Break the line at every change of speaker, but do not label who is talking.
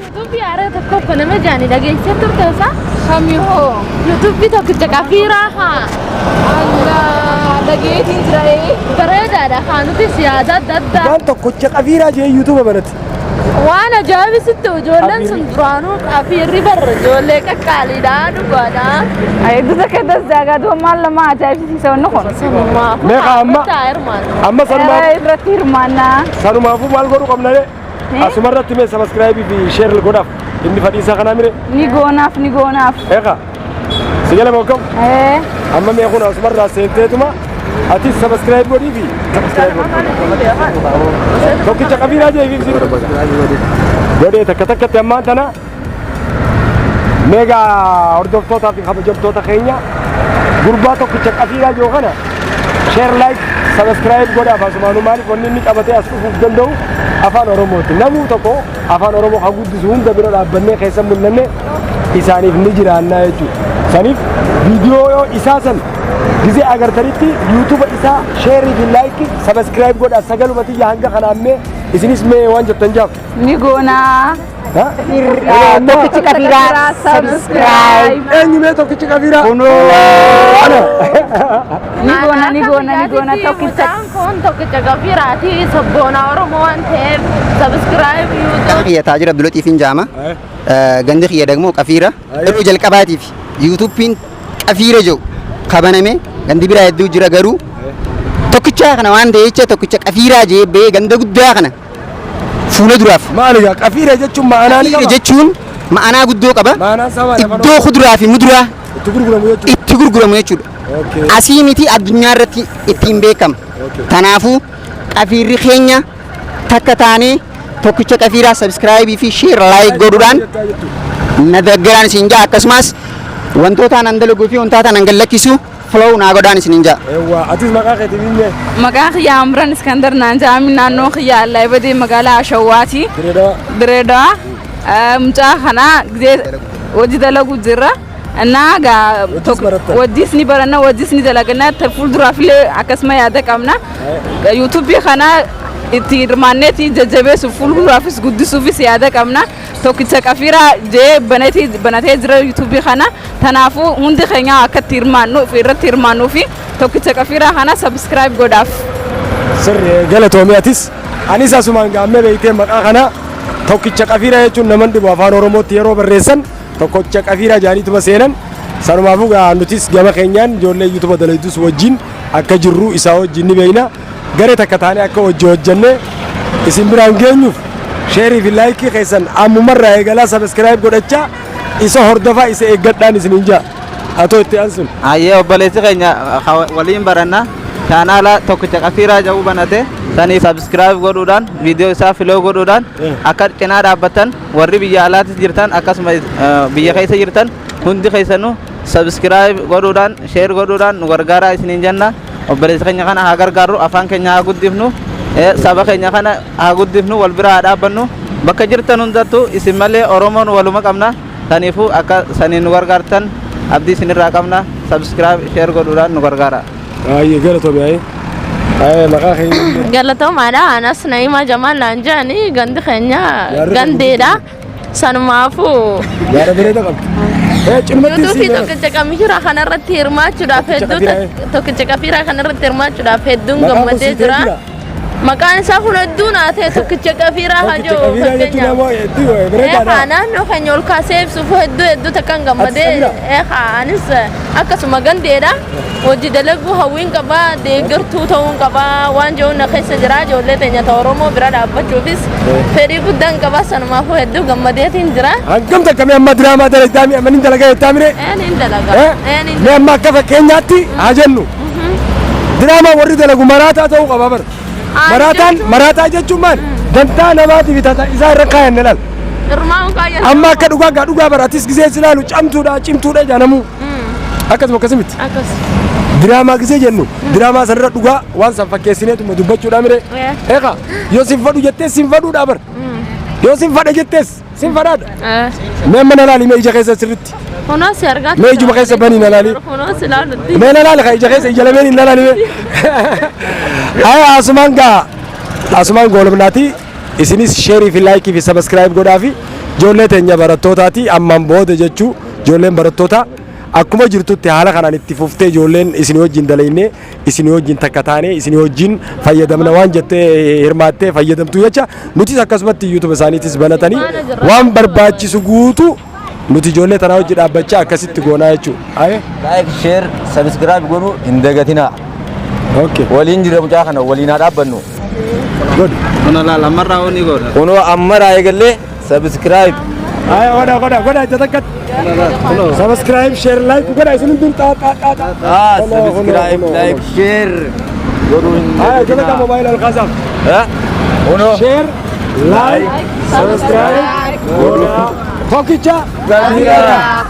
YouTube yaara tokko kana ma jaani dhageessee turte isa
Kami ho.
YouTube tokkicha kafiiraa haa
Allah dhageetiin jira
bareedaadha haa nuti siyaasa adda addaa
Waan tokkicha qafiiraa jee YouTube banatti.
waan ajaa'ibsitti ijoolleen sun duraanuu kafiirri barra ijoollee qaqqaaliidhaa dhugaadha.
Ay duda kedas jaga do mal lama ajaa'ibsiisa wanna kon.
Meeqa amma sanumaa
Irratti hirmaanna.
sanumaafuu maal godhu qabna de asumarratti mee subscribe fi share godhaaf inni fadhiisaa kanaa mire
Ni goonaaf.
eeqa sigala mokkam amma mee kun asumarraa seenteetuma ati subscribe godhii fi tokkicha qafiiraa jee fi godhee takka takkatti ammaan tana meegaa hordoftootaa fi kabajamtoota keenya gurbaa tokkicha qafiiraa jiru kana share like subscribe godhaaf asumaanuu maaliif wanni inni qabatee as dhufuuf danda'u afaan oromooti namuu tokko afaan oromoo kan guddisu hunda bira dhaabbannee keessa mul'anne isaaniif ni jiraannaa jechuudha saniif viidiyoo isaa san gizee agartanitti yuutuuba isaa sheerii fi laayikii sabskiraayib godhaa sagalumatti hanga kanaammee isinis mee waan jettan jaaf
Ni goonaa. Tokkichi kafiiraa subscribe.
eenyu mee tokkichi qafiiraa
Ni goona tokkicha.
Kun tokkicha kafiiraati sabboonaa Oromoo waan ta'eef subscribe YouTube.
Xiyya Taajir Abdulaxiifin jaama. Gandi xiyya dagmoo qafiira. Yeroo jalqabaatiif yuutuubiin qafiira jiru kabaname gandi biraa hedduu jira garuu tokkicha kana waan ta'e jecha tokkicha qafiiraa jee bee ganda guddaa kana fuula duraaf.
maaligaa qafiira jechuun ma'anaa ni qaba
Jechuun ma'anaa guddoo qaba.
ma'anaan sabaa
Iddoo kuduraa fi muduraa
itti gurguramu jechuudha
itti gurguramu jechuudha. Asii miti addunyaa irratti ittiin beekama. Kanaafuu qafiirri keenya takka taanee tokkicha qafiiraa subscribe fi share like godhuudhaan na deeggaraan isin jaa akkasumas wantoota nan dalaguu fi wantoota nan gallakkisu flow naa godhaan isin jaa.
eewwa atis maqaa keetii mimmee
Maqaan kiyyaa Amran Iskandar naan jaami naannoo kiyyaa Allaa Ibadee magaalaa Ashawaati. Direedaa. Mucaa kana gizee hojii dalaguu jirra. Innaa gaa wajjis ni baranna wajjis ni dalaganna fuulduraaf illee akkasuma yaada qabna. YouTube kana itti hirmaanneeti jajjabeessuuf fuulduraafis guddisuufis yaada qabna. Tokkicha qafiiraa jee banatee jira YouTube kana. Kanaafuu hundi keenya akka itti hirmaannu irratti hirmaannuu fi tokkicha qafiiraa kana subscribe godhaaf.
sirri galatoomii atis anis asumaan gaammee beektee maqaa kana tokkicha qafiiraa jechuun naman dhibu afaan oromootti yeroo barreessan tokkicha qafiiraa jaaniituma seenan sanumaafuu gaa nutis gama keenyaan ijoollee yuutuuba dalaydus wajjin akka jirru isaa wajjin ni beeyna garee takka taanee akka hojjenne isin biraan geenyuuf sheerii fi laayikii keessan ammumarraa eegalaa sabskiraayib godhachaa isa hordofaa isa eeggadhaan isinin jaa atoo itti aansun
Ayyee obboleessi keenya waliin baranna chaanaala tokkicha qafiiraa jedhu banate sanii subscribe godhuudhaan viidiyoo isaa filoo godhuudhaan akka cinaa dhaabbatan warri biyya alaatis jirtan akkasuma biyya keessa jirtan hundi keessanuu subscribe godhuudhaan share godhuudhaan nu gargaaraa isiniin jenna obboleessi keenya kana haa gargaarru afaan keenya haa guddifnu saba keenya kana haa guddifnu wal bira haa dhaabbannu bakka jirtan hundattuu isin malee Oromoon waluma qabna saniifuu akka saniin nu gargaartan abdii isinirraa qabna subscribe share godhuudhaan nu gargaara.
Ayyee galatoomii maqaa keenya
Galatoomaadha anas Naima Jamal Lanjani gandi keenya gandeedha sanumaafuu
yaada bareeda qabdi.
YouTube tokkicha qafiiraa kanarratti hirmaachuudhaaf hedduun gammadee jira. Maqaan isaa kun hedduu naa ta'e tokkicha qafiiraa haa jiru fakkeenyaaf naannoo keenya ol kaasee ibsuuf hedduu takkan gammadee anis akkasuma gandeedha hojii dalaguu hawwiin qabaa deeggartuu ta'uun qabaa waan jiruun na keessa jira ijoollee teenya ta'e Oromoo bira dhaabbachuufis fedhii guddaan qabaa sanumaafuu hedduu gammadeetiin jira.
Hangam takkamee amma diraamaa dalagdaa mi'a maniin dalagaa jettaa mire?
Niin dalaga.
Mee amma akka fakkeenyaatti haa jennu diraamaa warri dalagu maraataa ta'uu qaba bara. Maraataa jechuun maal? Dantaa namaatiif isaa irra kaayan ilaal. Amma akka dhugaa bara atis gisee ilaalu cimtuudha jaanamuu. Akkasuma akkasumatti. Diraamaa gisee jennu diraamaa sanarra dhugaa waan san fakkeessineetuma dubbachuudha mire. Eeqa yoo sin fadhu jettees sin fadhuudha bara. Yoo sin fadha jettees sin fadhaadha. Mee amma na laali mee ija keessa sirritti.
Kunuunsi argaa.
Mee ijuma keessa banii na laali.
Kunuunsi ilaalutti.
Mee na laali ija keessa ija lameen hin laali mee. Asumaan goolabnaati isinis sheerii fi laayikii fi sabskiraayib godhaa fi ijoollee teenya barattootaati ammaan booda jechuu ijoolleen barattoota akkuma jirtutti haala kanaan itti fuftee ijoolleen isin wajjin dalaynee isin wajjin takka taanee isin wajjin fayyadamna waan jettee hirmaattee fayyadamtu jecha nutis akkasumatti YouTube isaaniitis banatanii waan barbaachisu guutu nuti ijoollee tanaa wajjin dhaabbachaa akkasitti goonaa jechuudha.
Like, share, subscribe godhu hin dagatinaa.
Okay.
Waliin jira mucaa kana waliin haa dhaabbannu.
Good.
Kuna la marra oni goda.
Kunoo ammaraa eegallee subscribe.
Goda jatakat. Subscribe, share, like goda isin dun ta.
Subscribe, like, share godhu hin dagatinaa.
Jatakat mobile al-Khazam.
Kunoo
Share, like, subscribe, goda. Tokkicha.
Gafiraa.